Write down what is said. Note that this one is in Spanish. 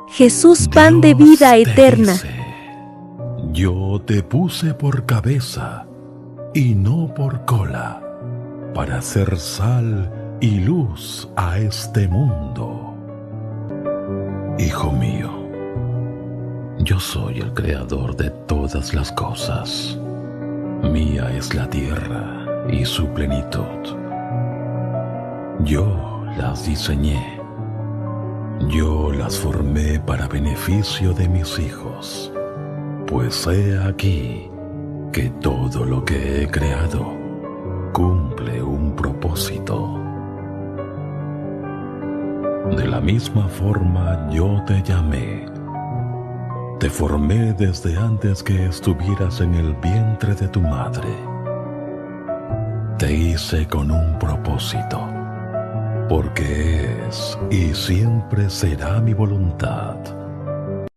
Jesús, pan de Dios vida te eterna. dice: yo te puse por cabeza y no por cola, para hacer sal y luz a este mundo. Hijo mío, yo soy el creador de todas las cosas. Mía es la tierra y su plenitud. Yo las diseñé. Yo las formé para beneficio de mis hijos. Pues he aquí que todo lo que he creado cumple un propósito. De la misma forma yo te llamé. Te formé desde antes que estuvieras en el vientre de tu madre. Te hice con un propósito, porque es y siempre será mi voluntad